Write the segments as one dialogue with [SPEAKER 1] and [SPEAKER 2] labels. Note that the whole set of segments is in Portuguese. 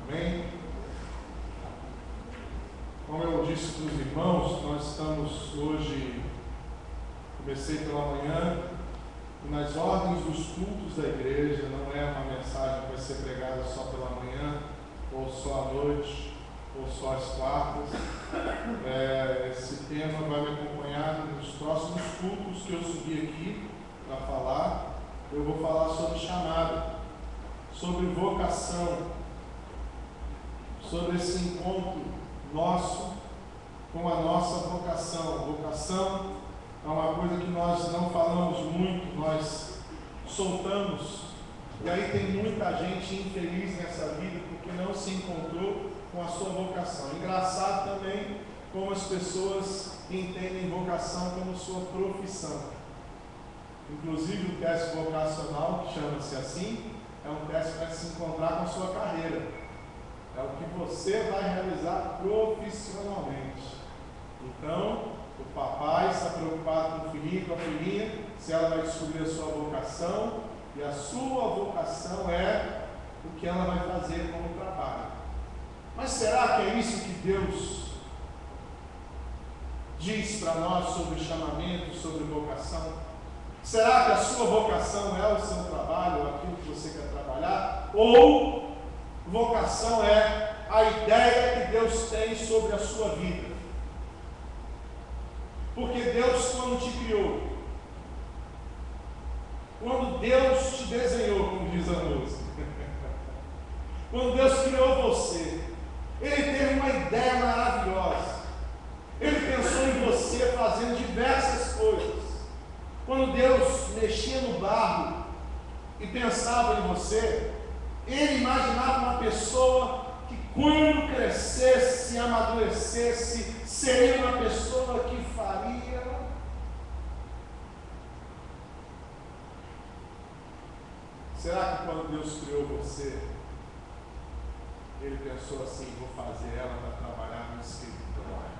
[SPEAKER 1] Amém? Como eu disse para os irmãos, nós estamos hoje, comecei pela manhã, nas ordens dos cultos da igreja. Não é uma mensagem que vai ser pregada só pela manhã, ou só à noite, ou só às quartas. Esse tema vai me acompanhar nos próximos cultos que eu subi aqui para falar. Eu vou falar sobre chamado, sobre vocação, sobre esse encontro nosso com a nossa vocação. Vocação é uma coisa que nós não falamos muito, nós soltamos, e aí tem muita gente infeliz nessa vida porque não se encontrou com a sua vocação. Engraçado também como as pessoas entendem vocação como sua profissão. Inclusive o teste vocacional, que chama-se assim, é um teste para se encontrar com a sua carreira. É o que você vai realizar profissionalmente. Então, o papai está preocupado com o filhinho, com a filhinha, se ela vai descobrir a sua vocação, e a sua vocação é o que ela vai fazer como trabalho. Mas será que é isso que Deus diz para nós sobre chamamento, sobre vocação? Será que a sua vocação é o seu trabalho, ou aquilo que você quer trabalhar? Ou vocação é a ideia que Deus tem sobre a sua vida? Porque Deus, quando te criou, quando Deus te desenhou, como diz a música, quando Deus criou você, Ele teve uma ideia maravilhosa. Ele pensou em você fazendo diversas coisas. Quando Deus mexia no barro e pensava em você, Ele imaginava uma pessoa que, quando crescesse, amadurecesse, seria uma pessoa que faria. Será que quando Deus criou você, Ele pensou assim: vou fazer ela para trabalhar no escritório,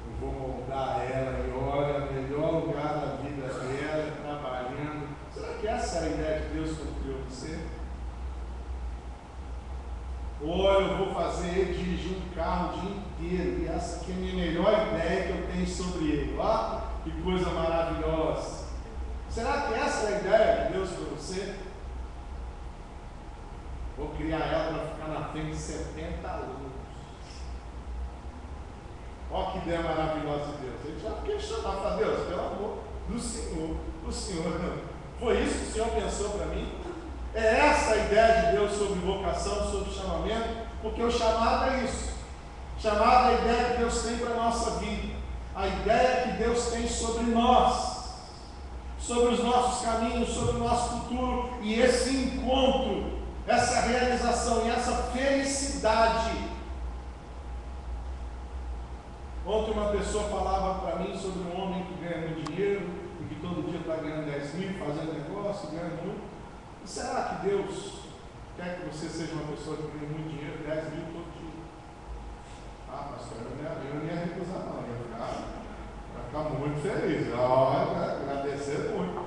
[SPEAKER 1] eu vou moldar ela e olha, o melhor lugar da vida dela, trabalhando? Será que essa é a ideia de Deus quando criou você? Olha, eu vou fazer ele dirigir um carro o dia inteiro, e essa aqui é a minha melhor ideia que eu tenho sobre ele. Ó, que coisa maravilhosa! Será que essa é a ideia de Deus para você? Vou criar ela para ficar na frente de 70 alunos. Olha que ideia maravilhosa de Deus. A gente já questionava para Deus, pelo amor do Senhor, foi isso que o Senhor pensou para mim? É essa a ideia de Deus sobre vocação, sobre chamamento? Porque o chamado é isso. Chamado é a ideia que Deus tem para a nossa vida, a ideia que Deus tem sobre nós, sobre os nossos caminhos, sobre o nosso futuro, e esse encontro, essa realização e essa felicidade. Ontem uma pessoa falava para mim sobre um homem que ganha muito dinheiro e que todo dia está ganhando 10 mil, fazendo negócio, ganhando muito. E será que Deus quer que você seja uma pessoa que ganha muito dinheiro, 10 mil todo dia? Ah, pastor, eu não ia recusar não, eu ia ficar muito feliz, agradecer muito.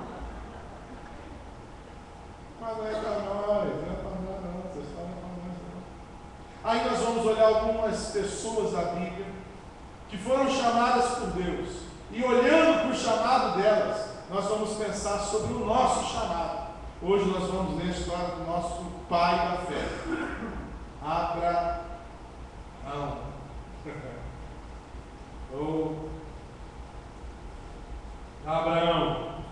[SPEAKER 1] Mas não é para nós, não, vocês falam para nós não. Aí nós vamos olhar algumas pessoas da Bíblia que foram chamadas por Deus, e olhando para o chamado delas, nós vamos pensar sobre o nosso chamado. Hoje nós vamos ler a história do nosso pai da fé, Abraão. Abraão.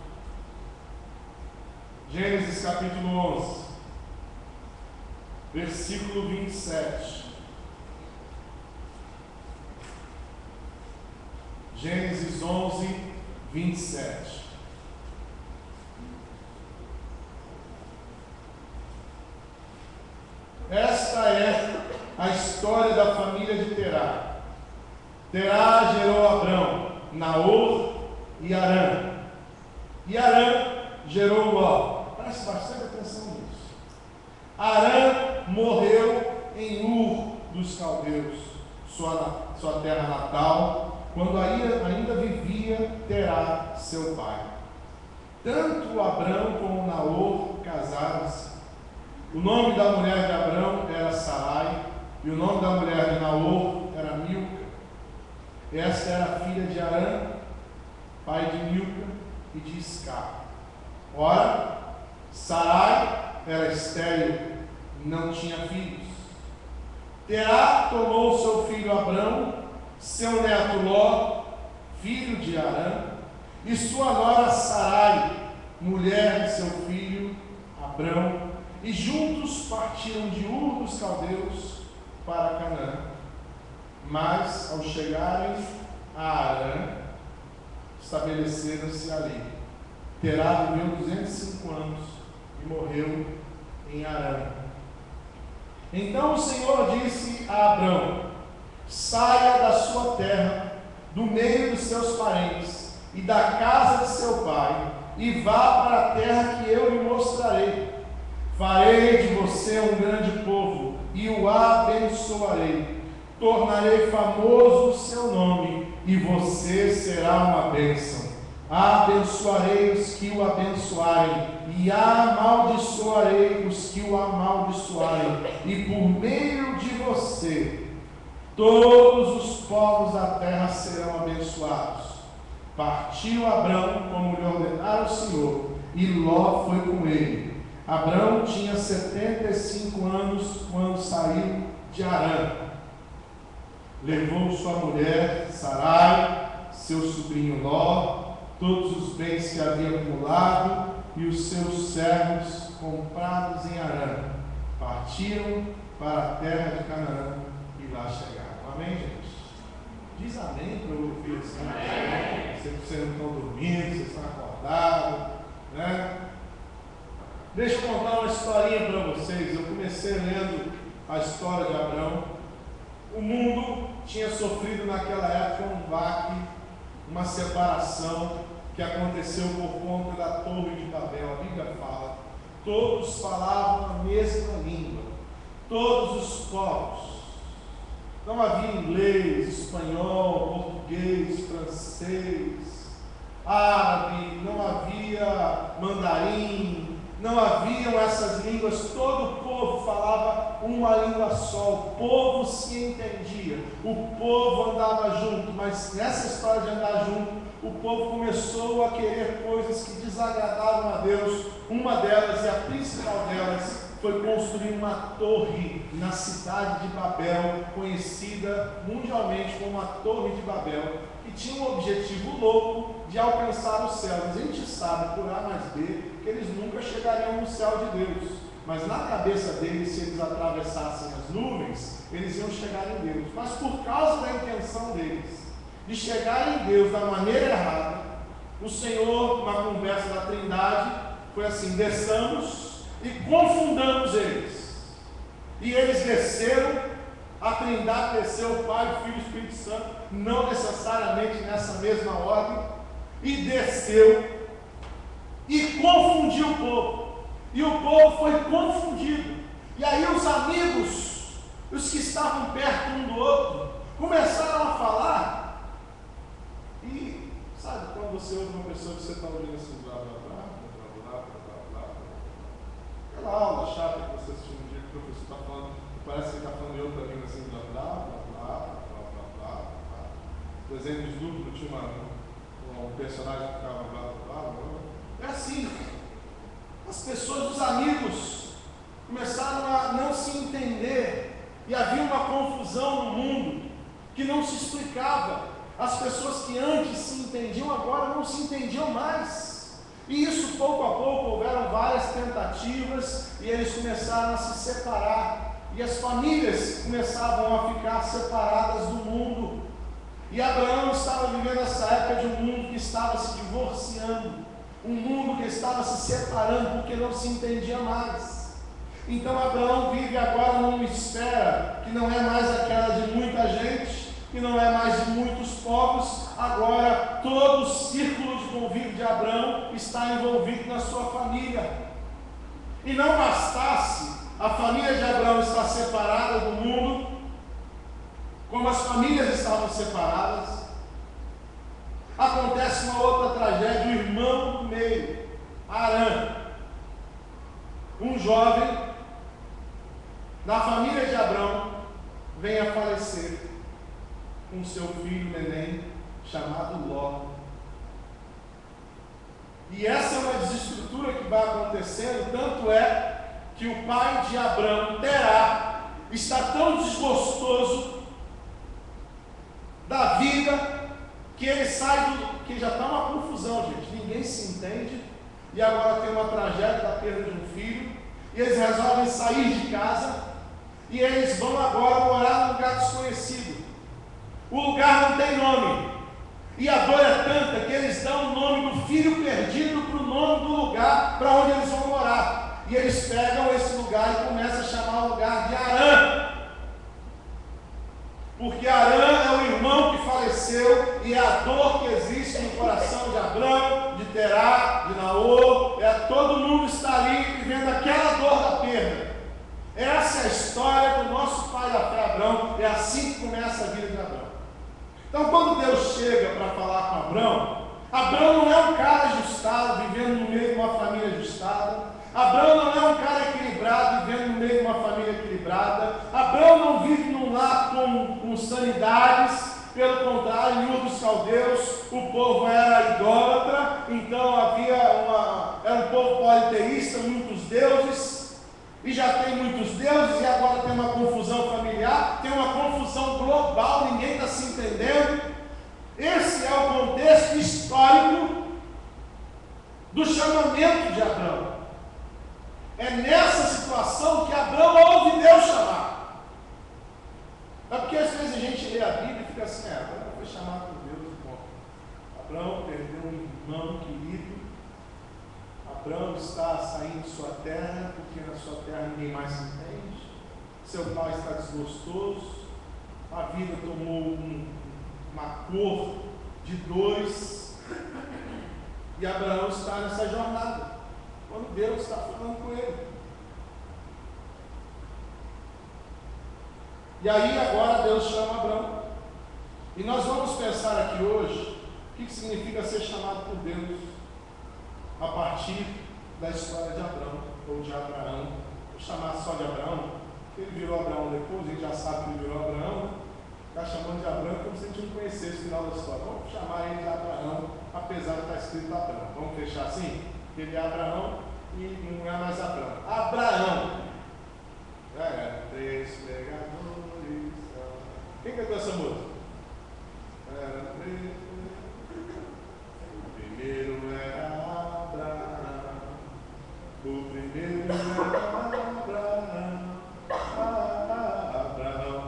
[SPEAKER 1] Gênesis capítulo 11, versículo 27. Gênesis 11, 27. Esta é a história da família de Terá. Terá gerou Abrão, Naor e Harã. E Harã gerou Ló. Preste bastante atenção nisso. Harã morreu em Ur dos Caldeus, sua terra natal, quando ainda vivia Terá, seu pai. Tanto Abrão como Naor casaram-se, O nome da mulher de Abrão era Sarai, e o nome da mulher de Naor era Milca. Esta era a filha de Arã, pai de Milca e de Iscar. Ora, Sarai era estéril, não tinha filhos. Terá tomou seu filho Abrão, seu neto Ló, filho de Arã, e sua nora Sarai, mulher de seu filho Abrão, e juntos partiram de Ur dos Caldeus para Canaã. Mas, ao chegarem a Arã, estabeleceram-se ali. Terá viveu 205 anos e morreu em Arã. Então o Senhor disse a Abrão: saia da sua terra, do meio dos seus parentes e da casa de seu pai, e vá para a terra que eu lhe mostrarei. Farei de você um grande povo e o abençoarei. Tornarei famoso o seu nome e você será uma bênção. Abençoarei os que o abençoarem e amaldiçoarei os que o amaldiçoarem, e por meio de você todos os povos da terra serão abençoados. Partiu Abrão como lhe ordenara o Senhor, e Ló foi com ele. Abrão tinha 75 anos quando saiu de Arã. Levou sua mulher Sarai, seu sobrinho Ló, todos os bens que havia acumulado e os seus servos comprados em Arã. Partiram para a terra de Canaã e lá chegaram. Amém, gente? Diz amém para eu ouvir assim. Vocês não estão dormindo, vocês estão acordados, né? Deixa eu contar uma historinha para vocês. Eu comecei lendo a história de Abrão. O mundo tinha sofrido naquela época um baque, uma separação que aconteceu por conta da Torre de Babel. A Bíblia fala, todos falavam a mesma língua, todos os povos. Não havia inglês, espanhol, português, francês, árabe, não havia mandarim, não haviam essas línguas, todo o povo falava uma língua só, o povo se entendia, o povo andava junto, mas nessa história de andar junto, o povo começou a querer coisas que desagradavam a Deus. Uma delas, e a principal delas, foi construir uma torre na cidade de Babel, conhecida mundialmente como a Torre de Babel, que tinha um objetivo louco de alcançar o céu. Mas a gente sabe, por A mais B, que eles nunca chegariam no céu de Deus. Mas na cabeça deles, se eles atravessassem as nuvens, eles iam chegar em Deus. Mas por causa da intenção deles de chegar em Deus da maneira errada, o Senhor, numa conversa da Trindade, foi assim: desçamos e confundamos eles. E eles desceram, a Trindade desceu, o Pai, o Filho e o Espírito Santo, não necessariamente nessa mesma ordem, e desceu e confundiu o povo. E o povo foi confundido. E aí os amigos, os que estavam perto um do outro, começaram a falar. E sabe quando você ouve uma pessoa que você está ouvindo assim, blá blá blá, blá blá blá blá blá, aquela aula chata que você assistiu um dia que o professor está falando, parece que ele está falando eu também assim, blá blá blá blá blá blá blá blá. Desenho de duplo, tinha um personagem que ficava blá blá blá blá. É assim, as pessoas, os amigos, começaram a não se entender, e havia uma confusão no mundo que não se explicava. As pessoas que antes se entendiam, agora não se entendiam mais. E isso, pouco a pouco, houveram várias tentativas, e eles começaram a se separar. E as famílias começavam a ficar separadas do mundo. E Abraão estava vivendo essa época de um mundo que estava se divorciando, um mundo que estava se separando porque não se entendia mais. Então Abraão vive agora numa esfera que não é mais aquela de muita gente, que não é mais de muitos povos. Agora todo o círculo de convívio de Abraão está envolvido na sua família. E não bastasse a família de Abraão estar separada do mundo, como as famílias estavam separadas, acontece uma outra tragédia. O irmão do meio, Arã, um jovem vem a falecer com seu filho neném, chamado Ló. E essa é uma desestrutura que vai acontecendo, tanto é que o pai de Abrão, Terá, está tão desgostoso da vida que ele sai que já está uma confusão, gente. Ninguém se entende. E agora tem uma tragédia da perda de um filho. E eles resolvem sair de casa. E eles vão agora morar num lugar desconhecido. O lugar não tem nome. E a dor é tanta que eles dão o nome do filho perdido para o nome do lugar para onde eles vão morar. E eles pegam esse lugar e começam a chamar o lugar de Harã. Porque Harã é o irmão que faleceu e é a dor que existe no coração de Abrão, de Terá, de Naor. Todo mundo está ali vivendo aquela dor da perda. Essa é a história do nosso pai da fé, Abrão. É assim que começa a vida de Abrão. Então, quando Deus chega para falar com Abrão, Abrão não é um cara ajustado, vivendo no meio de uma família ajustada. Abrão não é um cara equilibrado, vivendo no meio de uma família equilibrada. Abrão não vive num lar com sanidades. Pelo contrário, em Ur dos Caldeus, o povo era idólatra. Então era um povo politeísta, muitos deuses. E já tem muitos deuses, e agora tem uma confusão familiar, tem uma confusão global, ninguém está se entendendo. Esse é o contexto histórico do chamamento de Abrão. É nessa situação que Abrão ouve Deus chamar. É porque às vezes a gente lê a Bíblia e fica assim, Abrão foi chamado por Deus. Bom, Abrão perdeu um irmão querido. Abrão está saindo de sua terra, porque na sua terra ninguém mais se entende. Seu pai está desgostoso. A vida tomou uma cor de dores. E Abraão está nessa jornada. Quando Deus está falando com ele. E aí agora Deus chama Abrão. E nós vamos pensar aqui hoje o que significa ser chamado por Deus a partir da história de Abrão, ou de Abraão. Vou chamar só de Abraão, porque ele virou Abraão depois, a gente já sabe que ele virou Abraão, né? Está chamando de Abraão como se a gente não conhecesse o final da história. Vamos chamar ele de Abraão, apesar de estar escrito Abraão. Vamos fechar assim? Ele é Abraão e não é mais Abraão. Abraão. Já era. 3 pegadores. Quem cantou essa música? Era 3. O primeiro era Abraão. O primeiro era Abraão. Abraão.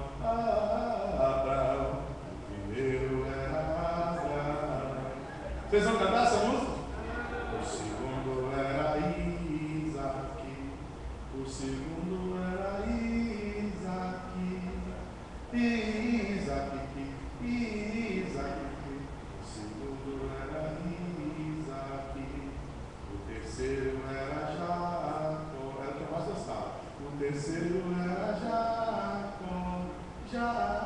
[SPEAKER 1] Abraão. O primeiro era Abraão. Vocês vão cantar essa música? O segundo era Isaac. O segundo era Isaac. Isaac. O segundo era Isaac. O terceiro era Jacó. Era o que eu mais gostava. O terceiro era Jacó. Jacó.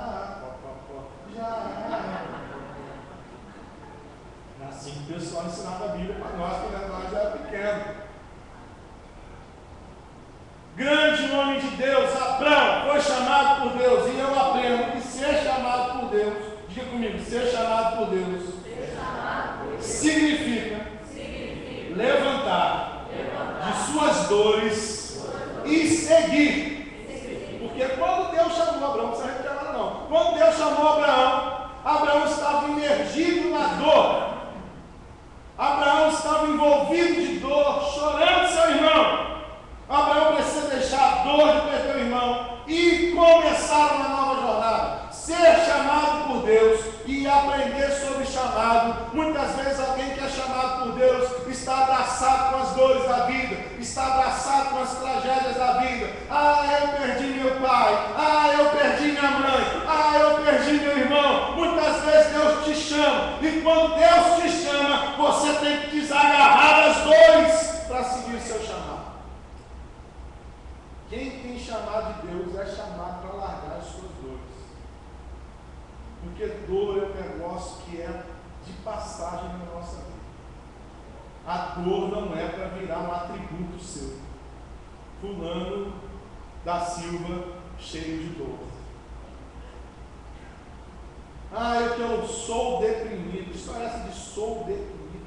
[SPEAKER 1] É assim que o pessoal ensinava a Bíblia para nós quando nós era pequeno. Grande nome de Deus, Abrão foi chamado por Deus. E eu aprendo que ser chamado por Deus, diga comigo, ser chamado por Deus, significa levantar de suas dores e seguir. Porque quando Deus chamou Abraão, não precisa repetir nada não. Quando Deus chamou Abraão, Abraão estava imergido na dor. Abraão estava envolvido de dor, chorando seu irmão. Abraão precisa deixar a dor de perder o irmão e começar uma nova jornada. Ser chamado por Deus e aprender sobre chamado. Muitas vezes alguém que é chamado por Deus está abraçado com as dores da vida, está abraçado com as tragédias da vida. Eu perdi meu pai. Eu perdi minha mãe. Eu perdi meu irmão. Muitas vezes Deus te chama e quando Deus te chama, você tem que desagarrar das dores para seguir o seu chamado. Quem tem chamado de Deus é chamado para largar as suas dores. Porque dor é um negócio que é de passagem na nossa vida. A dor não é para virar um atributo seu. Fulano da Silva cheio de dor. Ah, eu sou deprimido. História essa de sou deprimido.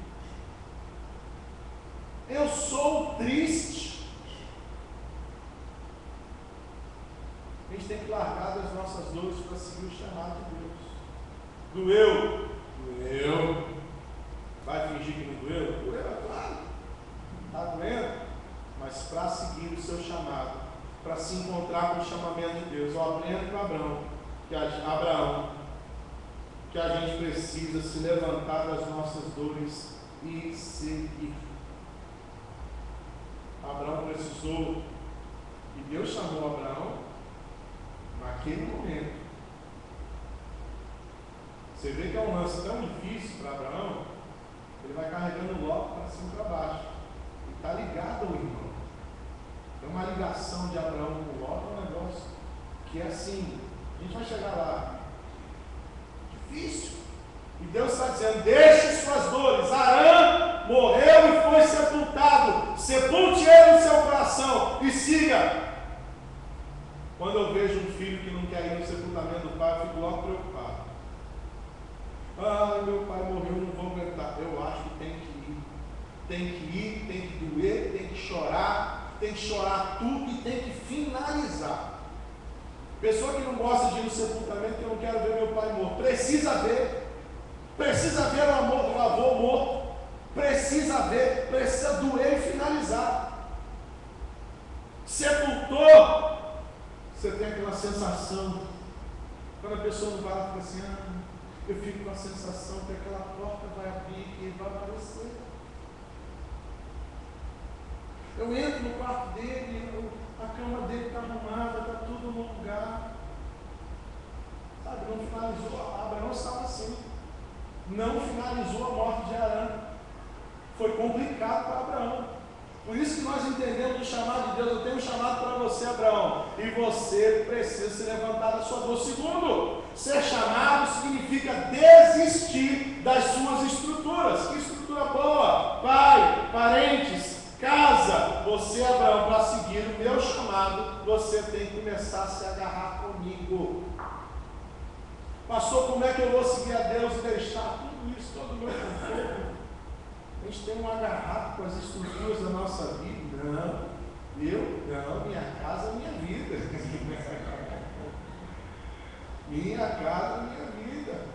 [SPEAKER 1] Eu sou triste. A gente tem que largar das nossas dores para seguir o chamado de Deus. Doeu? Doeu. Vai fingir que não doeu? Doeu, é claro. Está doendo? Mas para seguir o seu chamado, para se encontrar com o chamamento de Deus, eu aprendo com Abraão, que a gente precisa se levantar das nossas dores e seguir. Abraão precisou, e Deus chamou Abraão naquele momento. Você vê que é um lance tão difícil para Abraão, ele vai carregando logo para cima e para baixo. E está ligado ao irmão. É uma ligação de Abraão com Ló, é um negócio que é assim, a gente vai chegar lá. Difícil. E Deus está dizendo, deixe suas dores. Arã morreu e foi sepultado. Sepulte ele no seu coração e siga. Quando eu vejo um filho que não quer ir no sepultamento do pai, eu fico logo preocupado. Ah, meu pai morreu, não vou aguentar. Eu acho que tem que ir. Tem que ir, tem que doer, tem que chorar tudo e tem que finalizar. Pessoa que não gosta de ir no sepultamento, que eu não quero ver meu pai morto, precisa ver o amor do avô morto, precisa doer e finalizar. Sepultou, você tem aquela sensação, quando a pessoa não vai lá, fica assim, eu fico com a sensação que aquela porta vai abrir e ele vai aparecer. Eu entro no quarto dele, a cama dele está arrumada, está tudo no lugar. Sabe, não finalizou. Abraão estava assim. Não finalizou a morte de Arã. Foi complicado para Abraão. Por isso que nós entendemos o chamado de Deus. Eu tenho um chamado para você, Abraão. E você precisa se levantar da sua dor. Segundo, ser chamado significa desistir das suas estruturas. Que estrutura boa? Pai, parentes, casa. Você, Abraão, para seguir o meu chamado, você tem que começar a se agarrar comigo. Pastor, como é que eu vou seguir a Deus e deixar tudo isso, todo o meu conforto? A gente tem um agarrado com as estruturas da nossa vida. Não, minha casa, minha vida. Minha casa, minha vida.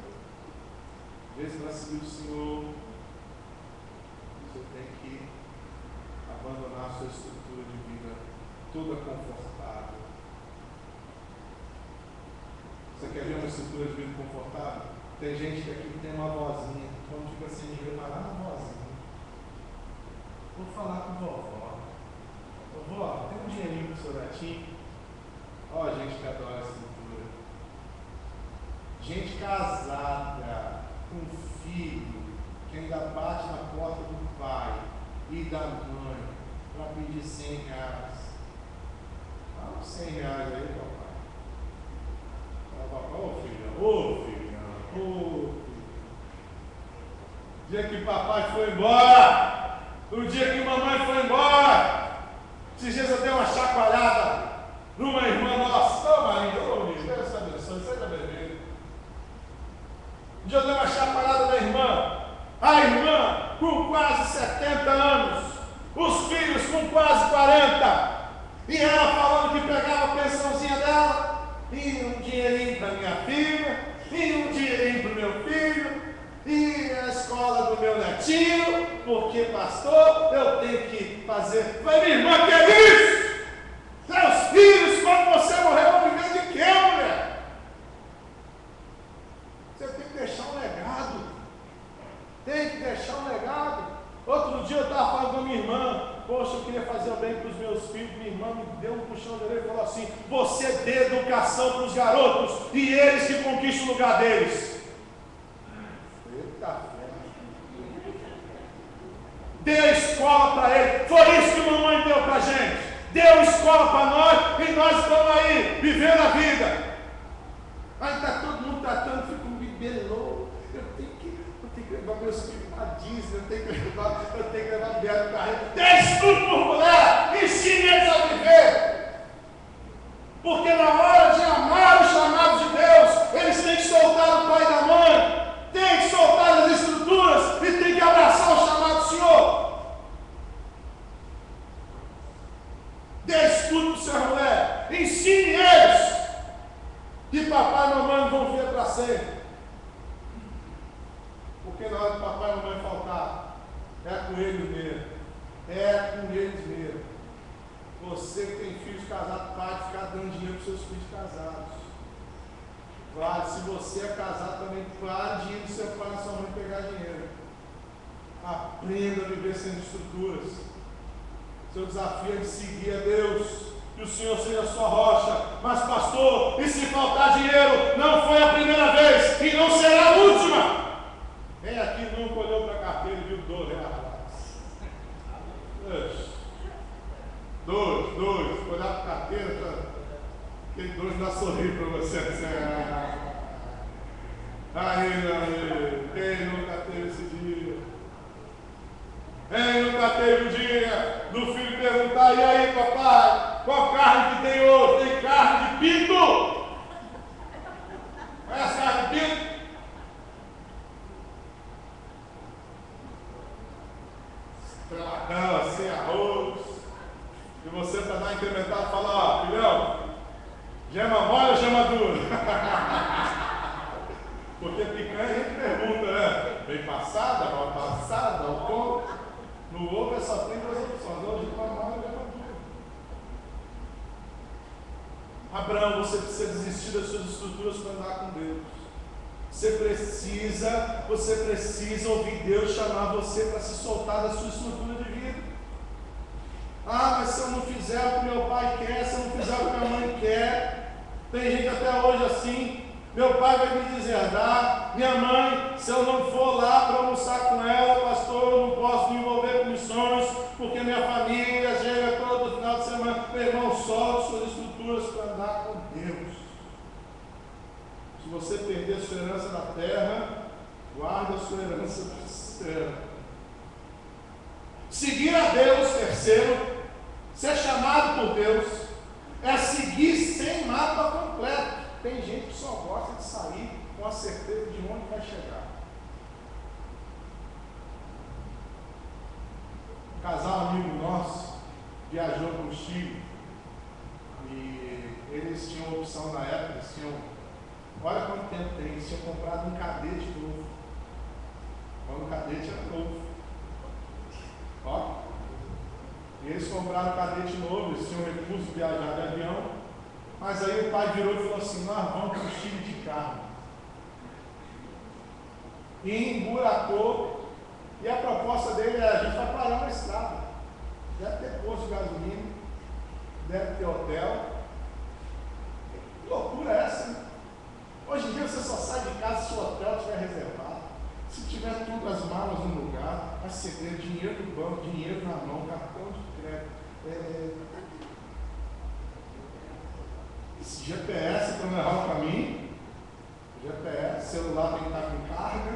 [SPEAKER 1] Às vezes, para seguir o Senhor, você tem que abandonar a sua estrutura de vida toda confortável. Você quer ver uma estrutura de vida confortável? Tem gente que aqui tem uma vozinha, quando fica assim, vai lá na vozinha. Vou falar com vovó. Vovó, tem um dinheirinho pro seu gatinho? Ó, gente que adora a estrutura. Gente casada, com filho, que ainda bate na porta do pai e da mãe para pedir 100 reais. Dá uns 100 reais aí, papai. Ô filhão. O dia que papai foi embora, o dia que mamãe foi embora, esses dias eu dei uma chacoalhada numa irmã nossa. Ô Marinho, Deus abençoe, você está bebendo. Um dia eu dei uma chacoalhada na irmã. A irmã com quase 70 anos, os filhos com quase 40, e ela falando que pegava a pensãozinha dela, e um dinheirinho para minha filha, e um dinheirinho para o meu filho, e a escola do meu netinho, porque pastor, eu tenho que fazer. Falei, minha irmã, que é isso? Seus filhos, quando você morrer, vão viver de quê, mulher? Você tem que deixar um legado. Tem que deixar um legado. Outro dia eu estava falando com a minha irmã, poxa, eu queria fazer o bem para os meus filhos. Minha irmã me deu um puxão de orelha e falou assim: você dê educação para os garotos e eles que conquistam o lugar deles. Eita fé. Dê a escola para eles. Foi isso que a mamãe deu para a gente. Deu escola para nós e nós estamos aí vivendo a vida. Aí está todo mundo tratando, fica um bibelô. Eu tenho que levar meus filhos para a Disney, eu tenho que levar Beto para a rede. Deixe tudo por mulher, ensine eles a viver. Porque na hora de amar os chamados de Deus, eles têm tem que soltar o pai e da mãe, tem que soltar as estruturas e tem que abraçar o chamado do Senhor. Dê estudo para o seu moleque, ensine eles que papai e mamãe vão vir para sempre. Porque na hora que papai e mamãe faltar, é com eles mesmo. É com eles mesmo. Você que tem filhos casados, pode ficar dando dinheiro para os seus filhos casados. Vale, se você é casado também, pare de ir no seu pai e sua mãe pegar dinheiro. Aprenda a viver sem estruturas. Seu desafio é de seguir a Deus. Que o Senhor seja a sua rocha. Mas pastor, e se faltar dinheiro? Não foi a primeira vez e não será a última. Quem aqui nunca olhou para a carteira e viu R$12? Dois. Olhar para a carteira, aquele dois dá sorrir para você. Aí, quem nunca teve esse dia? Quem nunca teve o dia do filho perguntar: e aí, papai, qual carne que tem hoje? Tem carne de pinto? Conhece carne de pinto? Estreladão, assim, arroz. E você, para dar incrementar, fala: ó, filhão, gema mole ou gema dura? Porque picanha a gente pergunta, né? Bem passada, mal passada, ao ponto. No ovo só tem duas opções: ou gema mole ou gema dura. Abraão, você precisa desistir das suas estruturas para andar com Deus. Você precisa ouvir Deus chamar você para se soltar da sua estrutura de vida. Ah, mas se eu não fizer o que meu pai quer, se eu não fizer o que minha mãe quer, tem gente até hoje assim: meu pai vai me deserdar, minha mãe, se eu não for lá para almoçar com ela, pastor, eu não posso me envolver com missões, porque minha família chega todo final de semana. Meu irmão, solte suas estruturas para andar com Deus. Se você perder a sua herança na terra, guarda a sua herança no céu. Seguir a Deus, terceiro, ser chamado por Deus, é seguir sem mapa completo. Tem gente que só gosta de sair com a certeza de onde vai chegar. Um casal amigo nosso viajou para o Chile e eles tinham a opção na época, eles tinham, olha quanto tempo tem, eles tinham comprado um cadete novo. Quando o cadete era novo. Ó, e eles compraram um cadete novo, eles tinham recurso de viajar de avião, mas aí o pai virou e falou assim: nós vamos para o Chile de carro. E emburacou, e a proposta dele é: a gente vai parar na estrada. Deve ter posto de gasolina, deve ter hotel. Que loucura é essa, né? Hoje em dia você só sai de casa se o hotel estiver reservado. Se tiver todas as malas no lugar, vai ser dinheiro no banco, dinheiro na mão, cartão de crédito. Esse GPS para não errar o caminho. GPS, celular tem que estar com carga.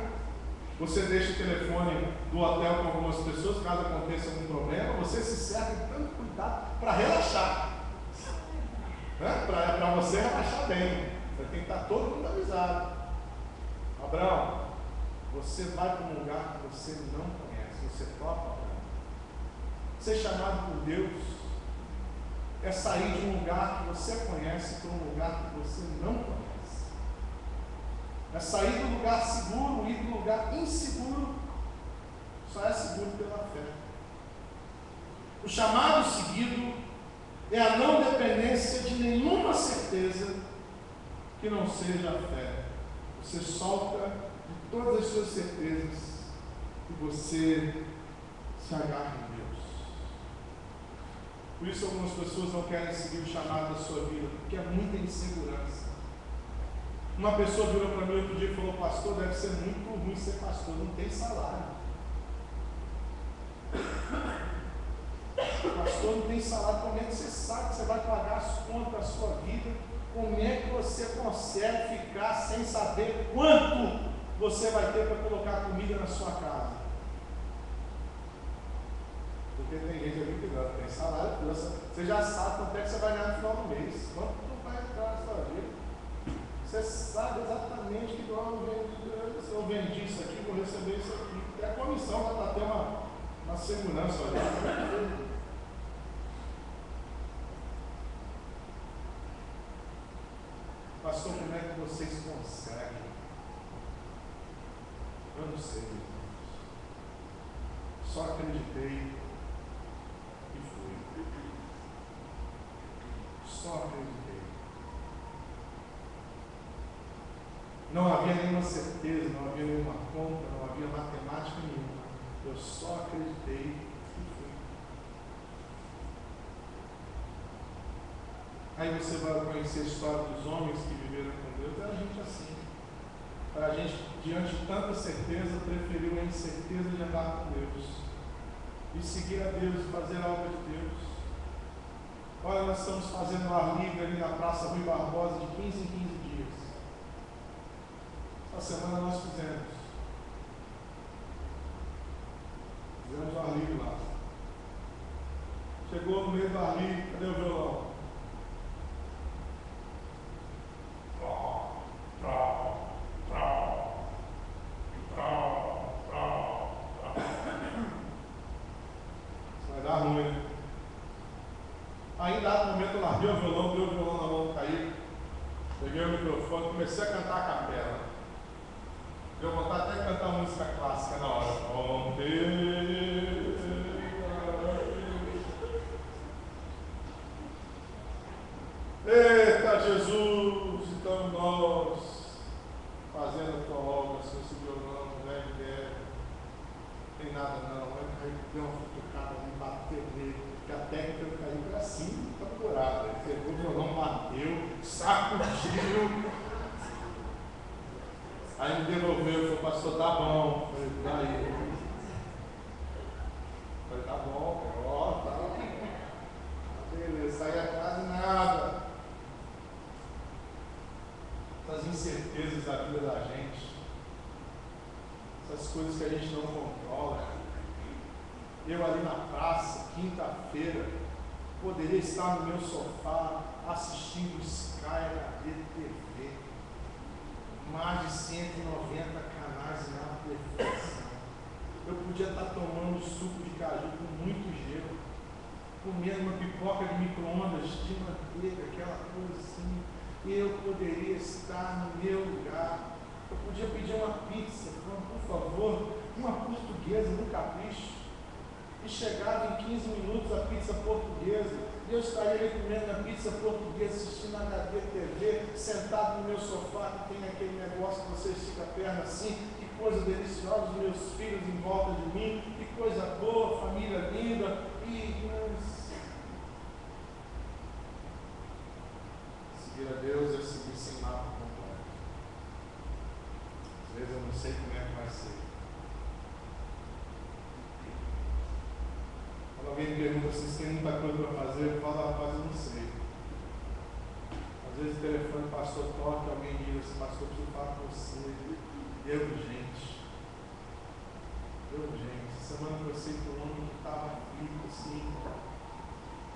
[SPEAKER 1] Você deixa o telefone do hotel com algumas pessoas, caso aconteça algum problema. Você se serve de tanto cuidado para relaxar. Né? Para você relaxar bem. Você tem que estar todo mundo avisado. Abraão, você vai para um lugar que você não conhece. Você topa, Abraão. Ser chamado por Deus é sair de um lugar que você conhece para um lugar que você não conhece. É sair do lugar seguro e ir do lugar inseguro. Só é seguro pela fé. O chamado seguido é a não dependência de nenhuma certeza que não seja a fé. Você solta de todas as suas certezas e você se agarra em Deus. Por isso algumas pessoas não querem seguir o chamado da sua vida, porque é muita insegurança. Uma pessoa virou para mim outro dia e falou: pastor, deve ser muito ruim ser pastor, não tem salário. Pastor, não tem salário, como é que você sabe que você vai pagar as contas da sua vida? Como é que você consegue ficar sem saber quanto você vai ter para colocar comida na sua casa? Porque tem gente ali que não tem salário, você já sabe quanto é que você vai ganhar no final do mês, quanto não vai entrar na sua vida. Você sabe exatamente receber isso aqui. E a comissão vai para ter uma segurança ali. Pastor, como é que vocês conseguem? Eu não sei, irmãos. Só acreditei e fui. Só acreditei. Não havia nenhuma certeza, não havia nenhuma conta, não havia matemática nenhuma. Eu só acreditei e fui. Aí você vai conhecer a história dos homens que viveram com Deus. Era gente assim. A gente, diante de tanta certeza, preferiu a incerteza de andar com Deus e seguir a Deus e fazer a obra de Deus. Olha, nós estamos fazendo um ar livre ali na Praça Rui Barbosa de 15 em 15 dias. Essa semana nós fizemos o ar livre lá. Chegou no meio do ar livre, cadê o violão? Aí, dado momento, eu larguei o violão, dei o violão na mão do Caíque, peguei o microfone, comecei a cantar a capela. Deu vontade até de cantar música clássica na hora. Eita Jesus, então nós fazendo a tua obra, se esse violão, né, não tem nada não. Aí deu uma futucada ali, bateu nele. Que a técnica do Caíque era assim, procurada. Ele pegou o violão, bateu, sacudiu. Aí me devolveu e falou, pastor, tá bom. Eu falei, daí. Eu falei, tá bom, ó, tá. Beleza, saí a casa e nada. Essas incertezas da vida da gente, essas coisas que a gente não controla. Eu ali na praça, quinta-feira, poderia estar no meu sofá assistindo Sky HD TV. Mais de 190 canais na televisão. Eu podia estar tomando suco de caju com muito gelo, comendo uma pipoca de micro-ondas de manteiga, aquela coisa assim. Eu poderia estar no meu lugar. Eu podia pedir uma pizza, por favor, uma portuguesa no Capricho. E chegava em 15 minutos a pizza portuguesa, e eu estaria ali comendo a pizza portuguesa, assistindo a HD TV, sentado no meu sofá, que tem aquele negócio que você estica a perna assim, que coisa deliciosa, os meus filhos em volta de mim, que coisa boa, família linda, seguir a Deus é seguir sem mapa completo. Às vezes eu não sei como é que vai ser. Alguém me pergunta assim, se tem muita coisa para fazer, eu falo, rapaz, eu não sei. Às vezes o telefone, pastor, toca, alguém diz assim, pastor, eu preciso falar com você. É urgente. É urgente. Semana que eu sei que o homem que estava aflito, assim,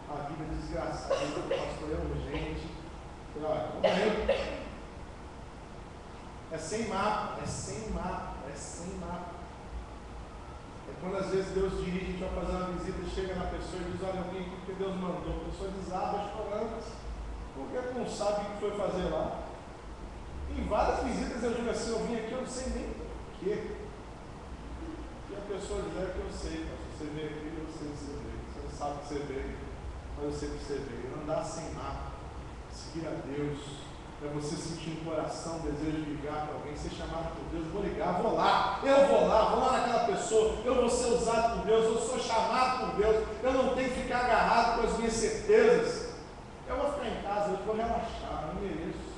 [SPEAKER 1] a vida desgraçada, pastor, é urgente. Olha, é sem mapa, é sem mapa, é sem mapa. É quando às vezes Deus dirige, a gente vai fazer uma visita, chega na pessoa e diz, olha, eu vim aqui porque Deus mandou. A pessoa desaba chorando, porque não sabe o que foi fazer lá. Em várias visitas eu digo assim, eu vim aqui, eu não sei nem por quê. E a pessoa diz, é que eu sei, você veio aqui, eu sei que você veio. Você não sabe que você veio, mas eu sei que você veio. Andar sem mapa, seguir a Deus. É você sentir no coração o desejo de ligar para alguém, ser chamado por Deus, vou ligar, vou lá naquela pessoa, eu vou ser usado por Deus, eu sou chamado por Deus, eu não tenho que ficar agarrado com as minhas certezas, eu vou ficar em casa, eu vou relaxar, eu não mereço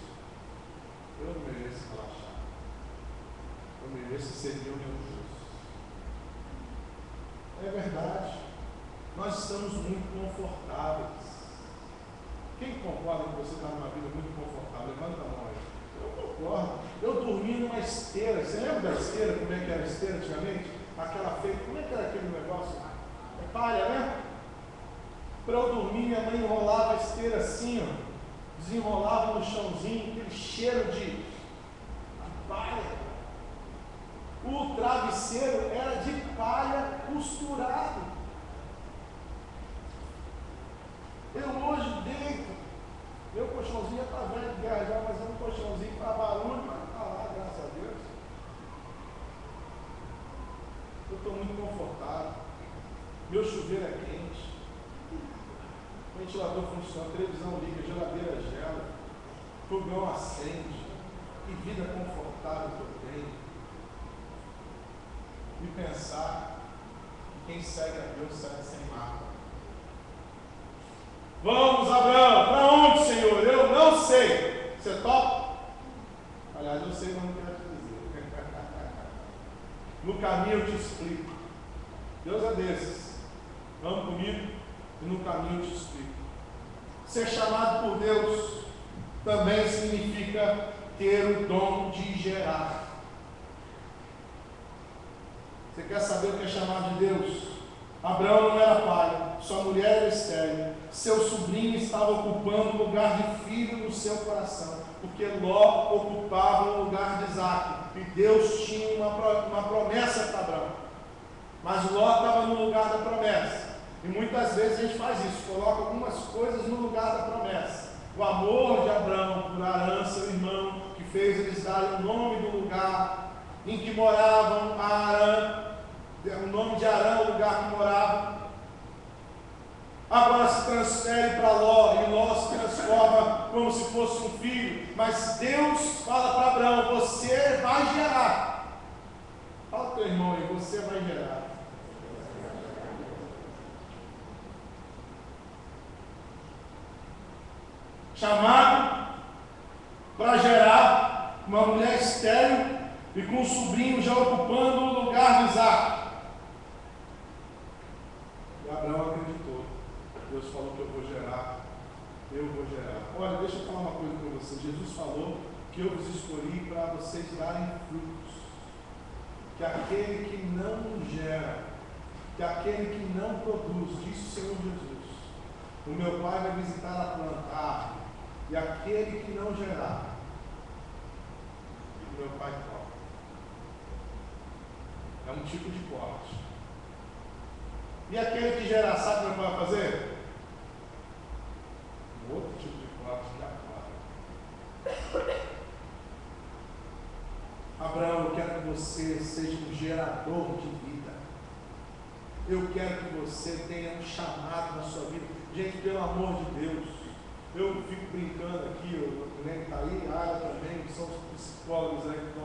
[SPEAKER 1] relaxar, eu mereço servir o meu Deus. É verdade, nós estamos muito confortáveis. Quem concorda que você está numa vida muito confortável? Levanta a mão aí. Eu concordo. Eu dormi numa esteira. Você lembra da esteira? Como é que era a esteira antigamente? Aquela feita. Como é que era aquele negócio? É palha, né? Para eu dormir, minha mãe enrolava a esteira assim, ó. Desenrolava no chãozinho, aquele cheiro de palha. O travesseiro era de palha costurado. Eu hoje deito, meu colchãozinho já está velho de guerra já, mas é um colchãozinho para barulho, mas está lá, graças a Deus. Eu estou muito confortável. Meu chuveiro é quente. O ventilador funciona, a televisão liga, a geladeira gela, fogão acende. Que vida confortável que eu tenho. E pensar que quem segue a Deus segue sem marca. Vamos, Abraão, para onde, Senhor? Eu não sei. Você topa? Aliás, eu sei, mas não quero te dizer. No caminho eu te explico. Deus é desses. Vamos comigo? E no caminho eu te explico. Ser chamado por Deus também significa ter o dom de gerar. Você quer saber o que é chamado de Deus? Abraão não era pai, sua mulher era estéril, seu sobrinho estava ocupando o lugar de filho no seu coração, porque Ló ocupava o lugar de Isaac, e Deus tinha uma promessa para Abraão, mas Ló estava no lugar da promessa, e muitas vezes a gente faz isso, coloca algumas coisas no lugar da promessa. O amor de Abraão por Arã, seu irmão, que fez eles darem o nome do lugar em que moravam, Arã, o nome de Arã, o lugar que morava, agora se transfere para Ló, e Ló se transforma como se fosse um filho, mas Deus fala para Abraão: você vai gerar. Fala para o teu irmão aí, você vai gerar. Chamado para gerar, uma mulher estéril e com um sobrinho já ocupando o lugar de Isaac. E Abraão acreditou. Deus falou que eu vou gerar. Olha, deixa eu falar uma coisa para você. Jesus falou que eu vos escolhi para vocês darem frutos. Que aquele que não gera, que aquele que não produz, disse o Senhor Jesus, o meu Pai vai visitar a planta, e aquele que não gerar, o meu Pai corta. É um tipo de corte. E aquele que gerar, sabe o que vai fazer? Um outro tipo de corte de aquário. Abraão, eu quero que você seja um gerador de vida. Eu quero que você tenha um chamado na sua vida. Gente, pelo amor de Deus, eu fico brincando aqui, o Nen está aí, a Ara também, que são os psicólogos aí da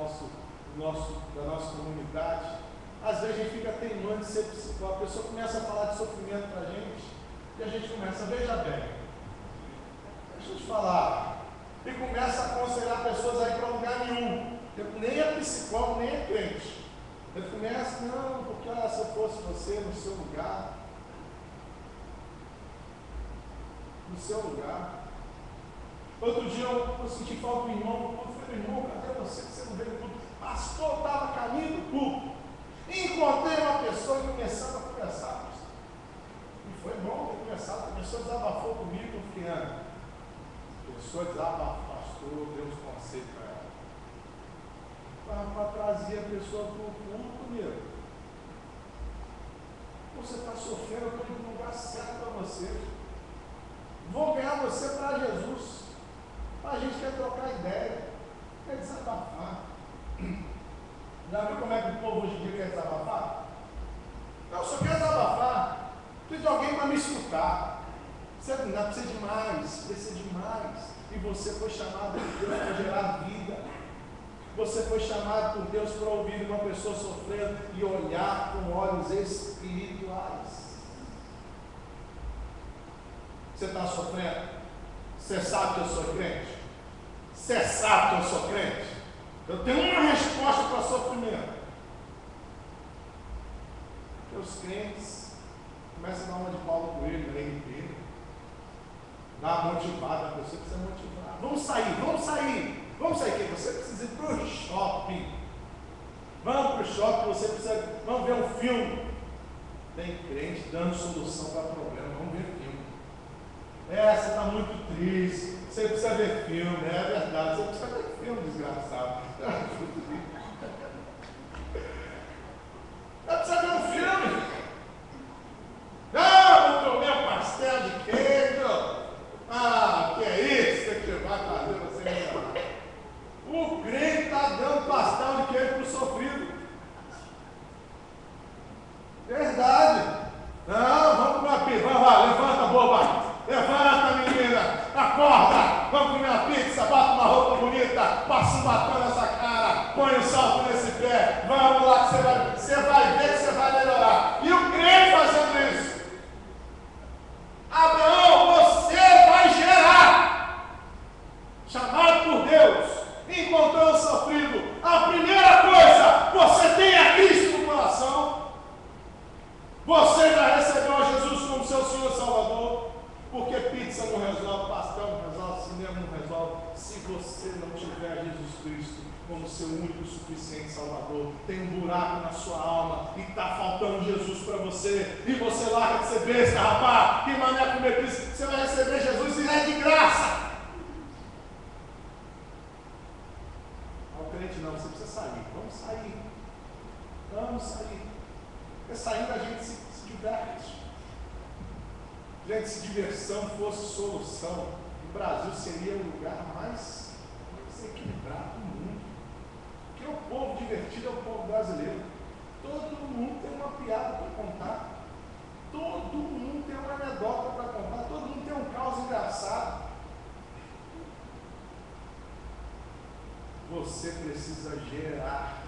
[SPEAKER 1] nossa comunidade. Às vezes a gente fica teimando de ser psicólogo, a pessoa começa a falar de sofrimento para a gente, e a gente começa, veja bem, deixa eu te falar, e começa a aconselhar pessoas a ir para lugar nenhum. Nem é psicólogo, nem é crente. Ele começa, não, porque se eu fosse você no seu lugar, outro dia eu senti falta do irmão, eu falei, irmão, cadê você que você não veio no culto? Pastor, estava caminho do culto, encontrei uma pessoa e começamos a conversar, e foi bom ter conversado, a pessoa desabafou comigo, eu fiquei, a pessoa desabafou, pastor, deu uns conselhos para ela, para trazer a pessoa para o culto mesmo. Você está sofrendo, eu estou indo no lugar certo para você. Vou ganhar você para Jesus. A gente quer trocar ideia, quer desabafar. Já viu como é que o povo hoje em dia quer desabafar? Eu só quero desabafar. Preciso de alguém para me escutar. Você não precisa de mais, precisa de mais. E você foi chamado por Deus para gerar vida. Você foi chamado por Deus para ouvir uma pessoa sofrendo e olhar com olhos espirituais. Você está sofrendo? Você sabe que eu sou crente? Você sabe que eu sou crente? Eu tenho uma resposta para sofrimento. Porque os crentes começam a dar uma de Paulo Coelho, na RP, dá uma motivada, a pessoa precisa motivar. Vamos sair. Vamos sair, que você precisa ir para o shopping. Vamos para o shopping, você precisa. Vamos ver um filme. Tem crente dando solução para problema. Vamos ver filme. Você está muito triste. Você precisa ver filme, é verdade. Você precisa ver filme, desgraçado. vamos comer uma pizza, bota uma roupa bonita, passa um batom nessa cara, põe um salto nesse pé, vamos lá que você vai ver que você vai melhorar. E o crente fazendo isso. Abraão, você vai gerar. Chamado por Deus, encontrou o sofrido. A primeira coisa, você tem a Cristo no coração. Você já recebeu a Jesus como seu Senhor e Salvador. Porque pizza não resolve, pastel não resolve, cinema não resolve. Se você não tiver Jesus Cristo como seu único e suficiente Salvador, tem um buraco na sua alma e está faltando Jesus para você. E você larga de ser besta, rapaz. Que mané comer pizza. Você vai receber Jesus e é de graça. Ao crente não, você precisa sair. Vamos sair. Vamos sair. Porque saindo a gente se diverte. Gente, se diversão fosse solução, o Brasil seria o lugar mais equilibrado do mundo. Porque o povo divertido é o povo brasileiro. Todo mundo tem uma piada para contar. Todo mundo tem uma anedota para contar. Todo mundo tem um caos engraçado. Você precisa gerar.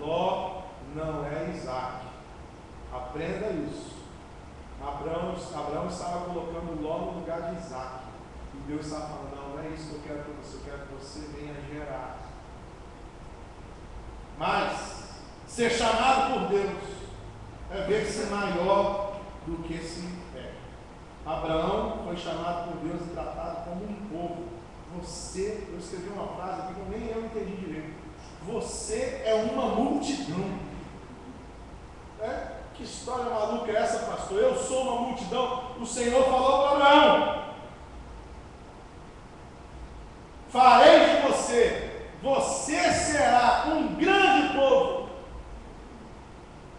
[SPEAKER 1] Ló não é Isaac. Aprenda isso. Abraão estava colocando Ló no lugar de Isaac. E Deus estava falando, não é isso que eu quero para você, eu quero que você venha gerar. Mas, ser chamado por Deus é ver-se maior do que se é. Abraão foi chamado por Deus e tratado como um povo. Eu escrevi uma frase aqui que nem eu entendi direito. Você é uma multidão. Que história maluca é essa, pastor? Eu sou uma multidão. O Senhor falou para Abraão: farei de você será um grande povo.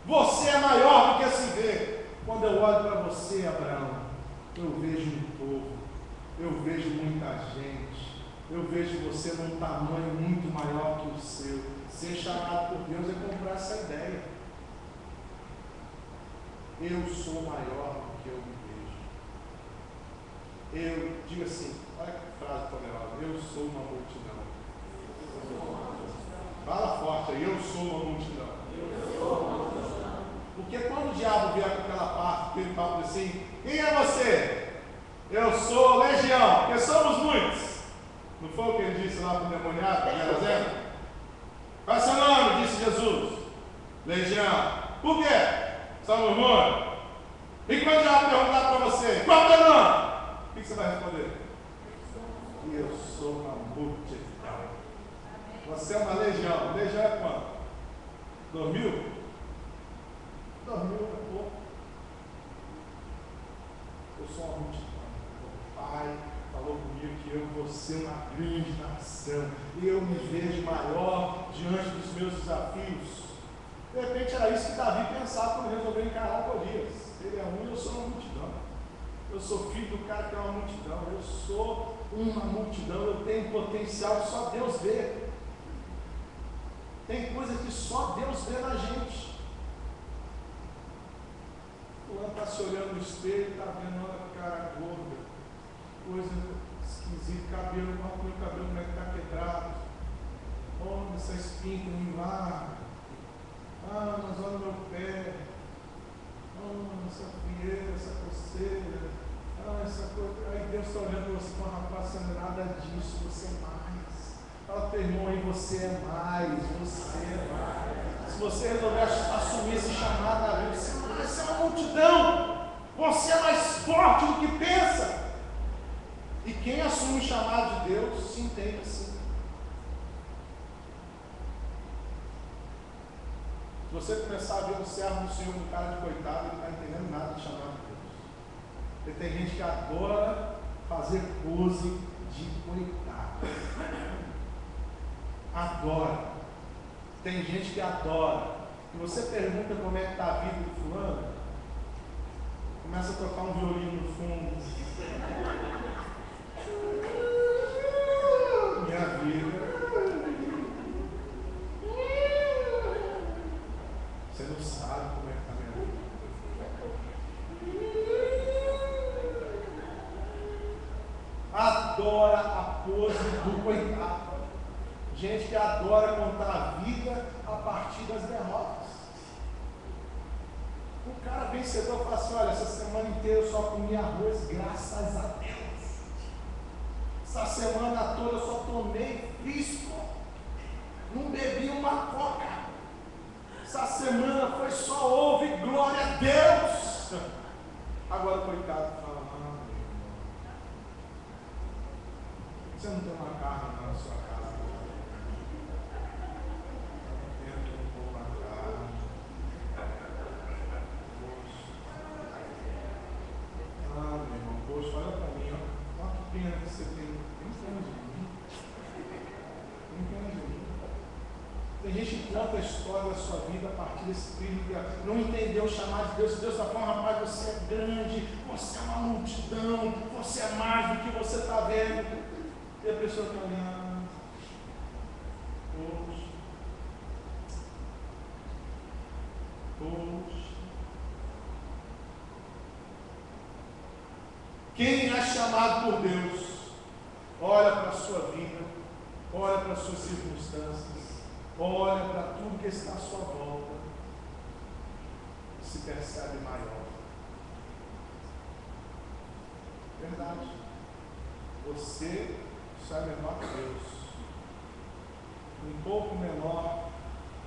[SPEAKER 1] Você é maior do que se vê. Quando eu olho para você, Abraão, eu vejo um povo, eu vejo muita gente, eu vejo você num tamanho muito maior que o seu. Ser chamado por Deus é comprar essa ideia. Eu sou maior do que eu me vejo. Diga assim, olha que frase poderosa, eu sou uma multidão. Fala forte aí, eu sou uma multidão. Porque quando o diabo vier com aquela parte, ele fala assim, quem é você? Eu sou legião, porque somos muitos. Não foi o que ele disse lá para o demoniado, qual é seu nome? Disse Jesus. Legião. Por quê? Somos muitos. E quando o diabo perguntar para você, qual é o teu nome? O que você vai responder? Eu sou uma multidão. Você é uma legião. Legião é quanto? 2.000? 2.000 é pouco. Eu sou uma multidão. O Pai falou comigo que eu vou ser uma grande nação. E eu me vejo maior diante dos meus desafios. De repente era isso que Davi pensava quando resolveu encarar Golias. Ele é um e eu sou uma multidão. Eu sou filho do cara que é uma multidão. Eu sou uma multidão. Eu tenho potencial que só Deus vê. Tem coisas que só Deus vê na gente. O fulano está se olhando no espelho e está vendo uma cara gorda, coisa esquisita, cabelo, olha o cabelo como é que está quebrado. Olha essa espinha em lá. Mas olha o meu pé. Essa frieira, essa coceira. Essa coisa. Aí Deus está olhando para você e fala, rapaz, você não é nada disso, você é mais. Fala para o teu irmão aí, você é mais, você é mais. Se você resolver assumir esse chamado na vida, você é uma multidão. Você é mais forte do que pensa. E quem assume o chamado de Deus se entende assim. Se você começar a ver um servo do Senhor, um cara de coitado, ele não está entendendo nada de chamado de Deus. Porque tem gente que adora fazer pose de coitado. Adora. Tem gente que adora. E você pergunta como é que está a vida do fulano, começa a tocar um violino no fundo. Minha vida. Você não sabe como é que está a minha vida. adora a pose do coitado. Gente que adora contar a vida a partir das derrotas. O cara vencedor fala assim: olha, essa semana inteira eu só comi arroz, graças a Deus. Essa semana toda eu só tomei pisco, não bebi uma coca. Essa semana foi só ouve glória a Deus. Agora o coitado fala: você não tem uma carne na sua casa? Tenta um pouco a carne. Meu irmão, poxa, olha para mim, ó. Olha que pena que você tem. Tem pena de mim. Tem pena de mim. Tem gente que conta a história da sua vida a partir desse espírito, não entendeu o chamado de Deus. Deus está falando: rapaz, você é grande, você é uma multidão, você é mais do que você está vendo. E a pessoa está olhando: poxa, poxa. Quem é chamado por Deus, olha para a sua vida, olha para as suas circunstâncias, olha para tudo que está à sua volta, e se percebe maior. Verdade. Você só é menor que Deus, um pouco menor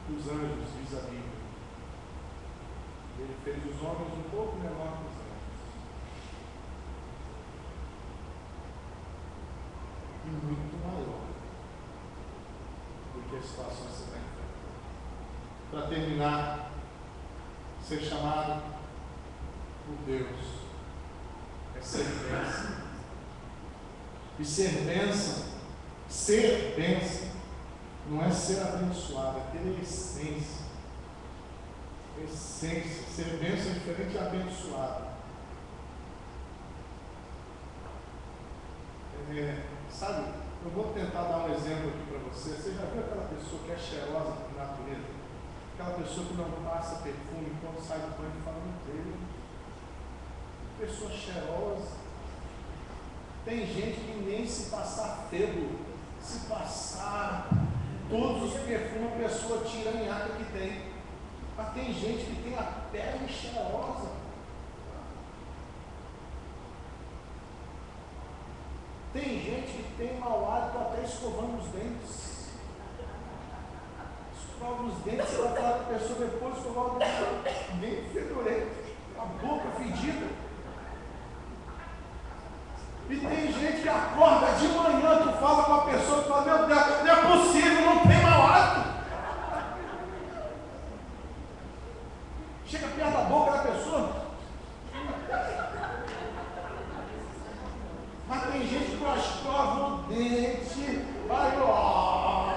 [SPEAKER 1] que os anjos, diz a Bíblia. Ele fez os homens um pouco menor que os anjos. E muito maior do que as situações que você está enfrentando. Para terminar, ser chamado por Deus é ser bênção. E ser bênção, não é ser abençoado, é ter essência. Essência, ser bênção é diferente de abençoado. Sabe, eu vou tentar dar um exemplo aqui para você. Você já viu aquela pessoa que é cheirosa por natureza? Aquela pessoa que não passa perfume quando sai do banho e fala: meu Deus, pessoa cheirosa. Tem gente que nem se passar febo, se passar todos os perfumes, a pessoa tira a minhaca que tem. Mas tem gente que tem a pele cheirosa. Tem gente que tem mau hálito até escovando os dentes. Escova os dentes, você vai falar com a pessoa depois de escovar o dente, bem fedorento, a boca fedida. E tem gente que acorda de manhã, tu fala com a pessoa e fala: meu Deus, não é possível, não tem mau hálito. Chega perto da boca da pessoa. Mas tem gente que escova o dente, vai, ó.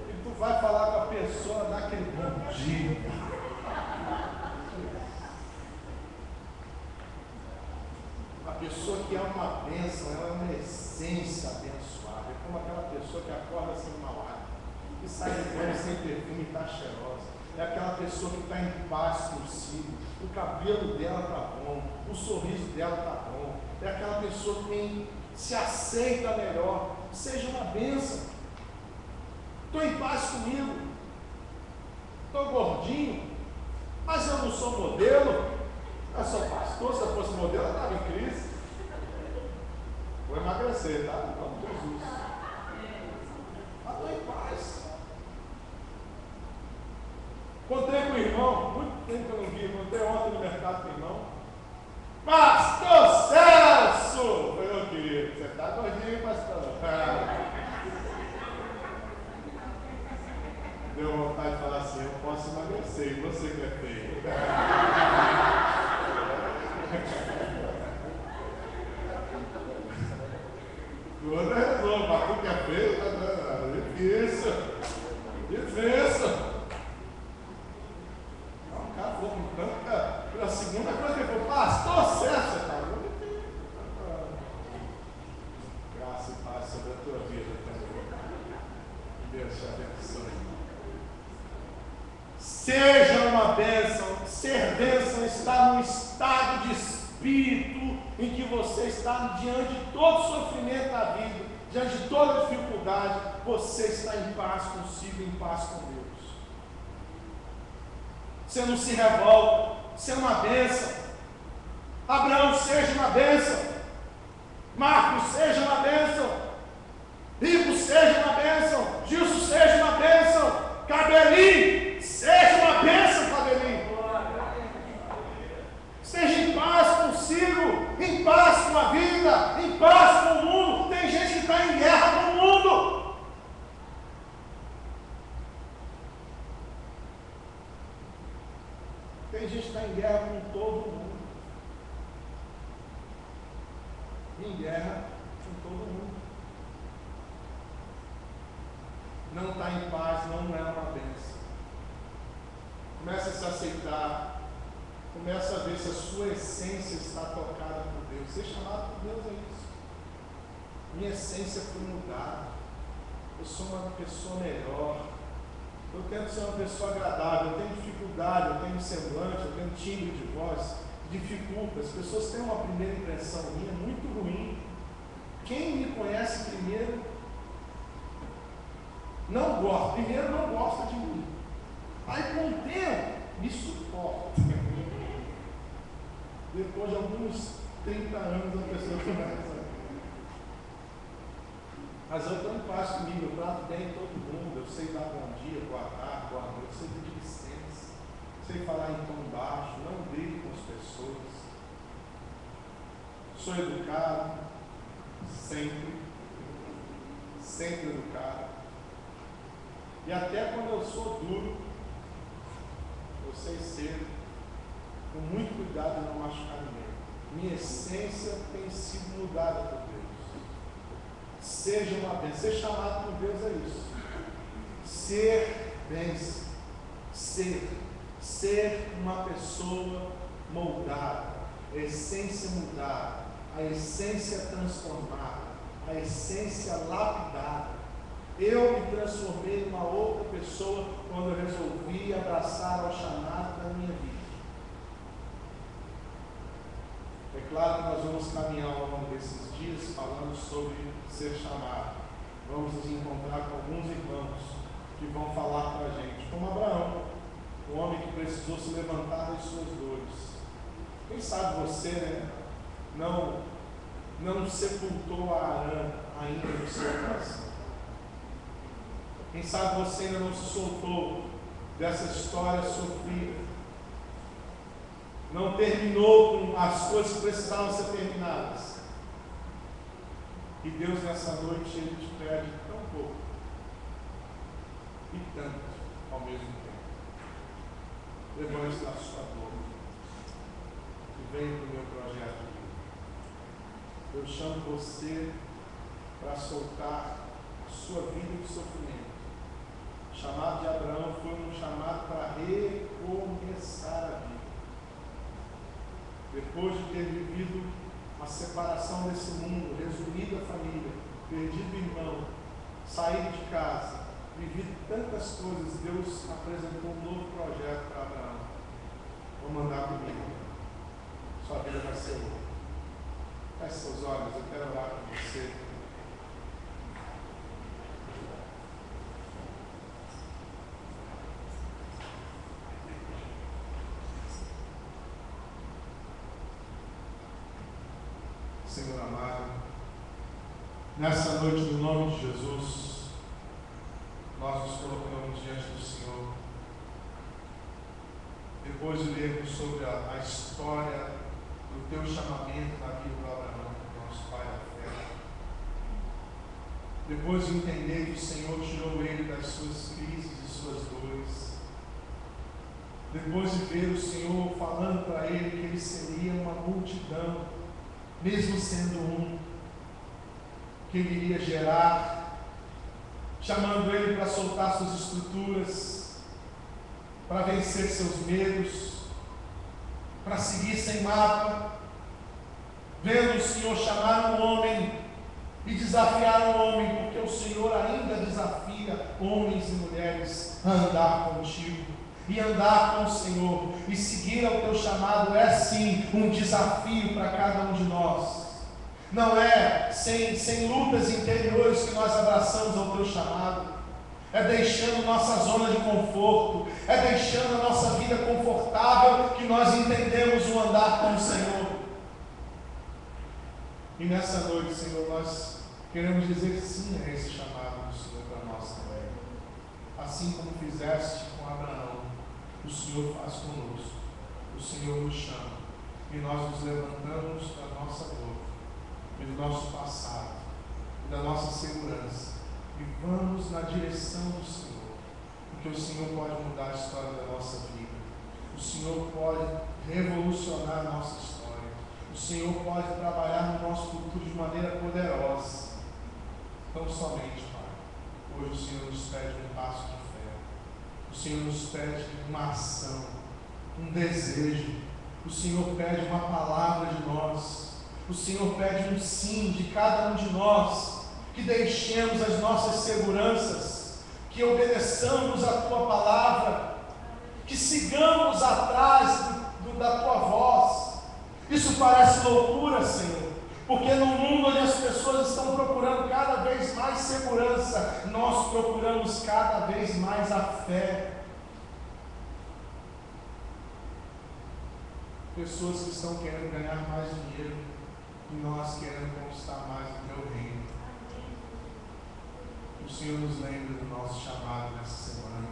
[SPEAKER 1] E tu vai falar com a pessoa, dá aquele bom dia. A pessoa que é uma bênção, ela é uma essência abençoada. É como aquela pessoa que acorda sem mau hálito e sai de banho sem perfume e está cheirosa. É aquela pessoa que está em paz consigo, o cabelo dela está bom, o sorriso dela está bom. É aquela pessoa que se aceita melhor. Seja uma bênção. Estou em paz comigo, estou gordinho, mas eu não sou modelo. Eu sou pastor, se eu fosse modelo, eu estava em crise. Vou emagrecer, tá? Em nome de Jesus. Mas estou em paz. Encontrei com o irmão, muito tempo que eu não vi, encontrei ontem no mercado com o irmão. Pastor Celso! Foi, meu querido, você está gordinho, pastor? Deu vontade de falar assim: eu posso emagrecer, e você que é feio. O outro resolve, mas tu que é feio, difícil. O cara falou com tanta. A segunda coisa que ele falou: pastor Celso, você está gordinho. Graça e paz sobre a tua vida também. Deus te abençoe. Seja uma bênção. Ser bênção está num estado de espírito em que você está diante de todo sofrimento da vida, diante de toda dificuldade, você está em paz consigo, em paz com Deus. Você não se revolta, você é uma bênção. Abraão, seja uma bênção. Marcos, seja uma bênção. Rico, seja uma bênção. Gilson, seja uma bênção. Cabelinho, seja uma bênção, Cabelinho. Esteja em paz consigo, em paz com a vida, em paz com o mundo. Tem gente que está em guerra com o mundo. Tem gente que está em guerra com todo mundo. Em guerra com todo mundo. Não está em paz, não é uma bênção. Começa a se aceitar. Começa a ver se a sua essência está tocada por Deus. Ser chamado por Deus é isso. Minha essência foi mudada. Eu sou uma pessoa melhor. Eu tento ser uma pessoa agradável. Eu tenho dificuldade, eu tenho semblante, eu tenho timbre de voz. Dificulta. As pessoas têm uma primeira impressão minha muito ruim. Quem me conhece primeiro não gosta. Primeiro não gosta de mim. Aí com o tempo me suporta. Depois de alguns 30 anos a pessoa começa. Mas eu estou em paz comigo, eu trato bem todo mundo, eu sei dar bom dia, boa tarde, boa noite, sei pedir licença, sei falar em tom baixo, não brigo com as pessoas. Sou educado, sempre educado. E até quando eu sou duro, eu sei ser com muito cuidado de não machucar ninguém. Minha essência tem sido mudada por Deus. Seja uma bênção. Ser chamado por Deus é isso. Ser bênção. Ser uma pessoa moldada. A essência mudada. A essência transformada. A essência lapidada. Eu me transformei numa outra pessoa quando eu resolvi abraçar ao chamado da minha vida. É claro que nós vamos caminhar ao longo desses dias falando sobre ser chamado. Vamos nos encontrar com alguns irmãos que vão falar para a gente, como Abraão, um homem que precisou se levantar das suas dores. Quem sabe você, né, não sepultou a Arã ainda no seu coração. Quem sabe você ainda não se soltou dessa história sofrida. Não terminou com as coisas que precisavam ser terminadas. E Deus nessa noite Ele te pede tão pouco e tanto ao mesmo tempo. Levante a sua dor e venha para o meu projeto de vida. Eu chamo você para soltar a sua vida de sofrimento. O chamado de Abraão foi um chamado para recomeçar a vida. Depois de ter vivido a separação desse mundo, resumido a família, perdido o irmão, saído de casa, vivido tantas coisas, Deus apresentou um novo projeto para Abraão. Vou mandar comigo. Sua vida vai ser outra. Feche seus olhos, eu quero orar com você. Senhor amado, nessa noite, no nome de Jesus, nós nos colocamos diante do Senhor. Depois de lermos sobre a história do teu chamamento na vida do Abraão, nosso pai da fé. Depois de entender que o Senhor tirou ele das suas crises e suas dores. Depois de ver o Senhor falando para ele que ele seria uma multidão, mesmo sendo um, que ele iria gerar, chamando ele para soltar suas estruturas, para vencer seus medos, para seguir sem mapa, vendo o Senhor chamar um homem e desafiar um homem, porque o Senhor ainda desafia homens e mulheres a andar contigo. E andar com o Senhor e seguir ao teu chamado é sim um desafio para cada um de nós. Não é sem lutas interiores que nós abraçamos ao teu chamado. É deixando nossa zona de conforto, é deixando a nossa vida confortável que nós entendemos o andar com o Senhor. E nessa noite, Senhor, nós queremos dizer sim a esse chamado do Senhor para nós também. Assim como fizeste com Abraão, o Senhor faz conosco. O Senhor nos chama e nós nos levantamos da nossa dor, e do nosso passado, e da nossa segurança, e vamos na direção do Senhor, porque o Senhor pode mudar a história da nossa vida. O Senhor pode revolucionar a nossa história. O Senhor pode trabalhar no nosso futuro de maneira poderosa. Tão somente, Pai, hoje o Senhor nos pede um passo de fé. O Senhor nos pede uma ação, um desejo. O Senhor pede uma palavra de nós. O Senhor pede um sim de cada um de nós, que deixemos as nossas seguranças, que obedeçamos a Tua palavra, que sigamos atrás da Tua voz. Isso parece loucura, Senhor, porque no mundo onde as pessoas estão procurando cada vez mais segurança, nós procuramos cada vez mais a fé. Pessoas que estão querendo ganhar mais dinheiro, e nós queremos conquistar mais o Teu reino. Que o Senhor nos lembre do nosso chamado nessa semana.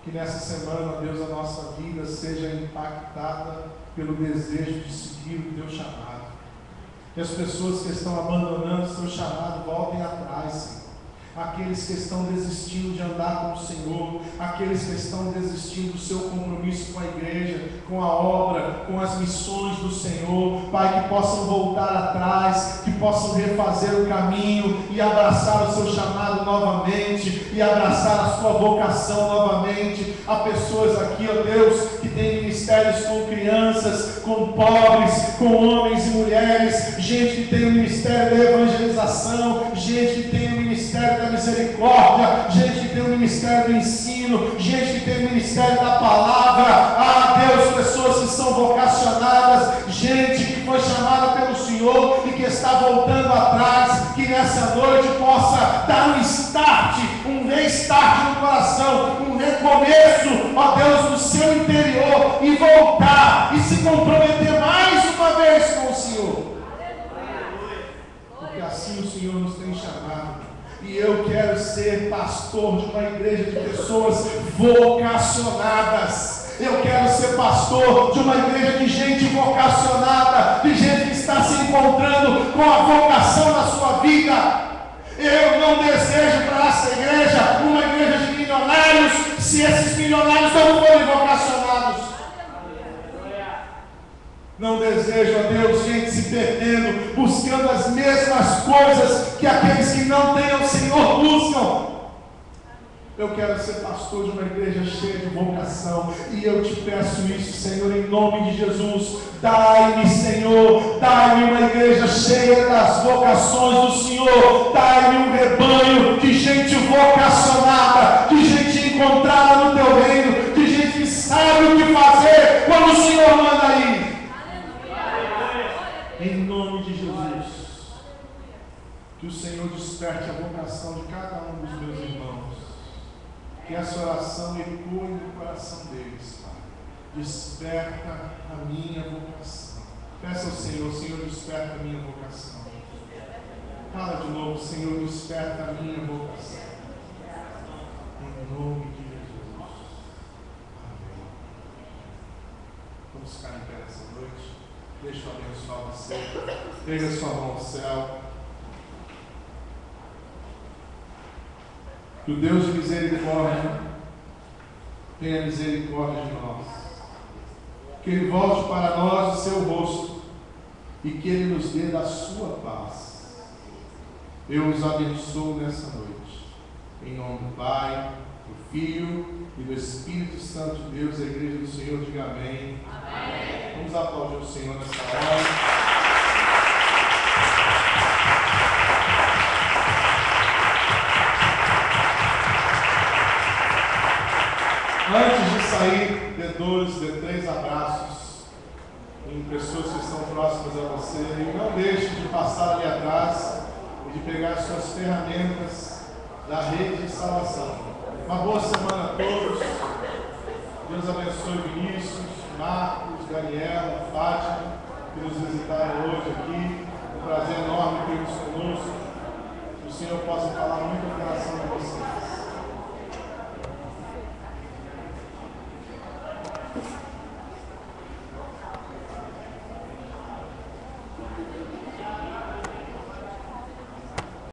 [SPEAKER 1] Que nessa semana, Deus, a nossa vida seja impactada pelo desejo de seguir o Teu chamado. Que as pessoas que estão abandonando o Seu chamado voltem atrás, Senhor. Aqueles que estão desistindo de andar com o Senhor, aqueles que estão desistindo do seu compromisso com a igreja, com a obra, com as missões do Senhor, Pai, que possam voltar atrás, que possam refazer o caminho e abraçar o seu chamado novamente, e abraçar a sua vocação novamente. Há pessoas aqui, ó Deus, que têm ministérios com crianças, com pobres, com homens e mulheres, gente que tem o ministério da evangelização, gente que tem o ministério da misericórdia, gente que tem o ministério do ensino, gente que tem o ministério da palavra. Ah, Deus, pessoas que são vocacionadas, gente que foi chamada pelo Senhor e que está voltando atrás, que nessa noite possa dar um start, um restart no coração, um recomeço, ó Deus, no seu interior, e voltar e se comprometer mais uma vez com o Senhor, porque assim o Senhor nos tem chamado. E eu quero ser pastor de uma igreja de pessoas vocacionadas. Eu quero ser pastor de uma igreja de gente vocacionada, de gente que está se encontrando com a vocação na sua vida. Eu não desejo para essa igreja uma igreja de milionários, se esses milionários não forem vocacionados. Não desejo, ó Deus, gente se perdendo, buscando as mesmas coisas que aqueles que não têm o Senhor buscam. Eu quero ser pastor de uma igreja cheia de vocação, e eu te peço isso, Senhor, em nome de Jesus. Dai-me, Senhor, dai-me uma igreja cheia das vocações do Senhor. Dai-me um rebanho de gente vocacionada, de gente encontrada no Teu reino, de gente que sabe o que fazer quando o Senhor manda ir. Em nome de Jesus, que o Senhor desperte a vocação de cada um dos meus irmãos, que essa oração ecoe no coração deles, Pai. Desperta a minha vocação. Peça ao Senhor, Senhor, desperta a minha vocação. Fala de novo, Senhor, desperta a minha vocação. Em nome de Jesus. Amém. Vamos ficar em pé nessa noite. Deixa eu abençoar você. Pega sua mão ao céu. Que o Deus de misericórdia tenha misericórdia de nós. Que Ele volte para nós o seu rosto e que Ele nos dê da sua paz. Eu os abençoo nessa noite. Em nome do Pai, do Filho e do Espírito Santo de Deus, a igreja do Senhor, diga amém. Amém. Vamos aplaudir o Senhor nessa hora. Antes de sair, sair, dê 2, dê 3 abraços em pessoas que estão próximas a você. E não deixe de passar ali atrás e de pegar as suas ferramentas da rede de salvação. Uma boa semana a todos. Deus abençoe Vinícius, Marcos, Daniela, Fátima, que nos visitaram hoje aqui. Um prazer enorme ter-los conosco. Que o Senhor possa falar muito no coração de vocês.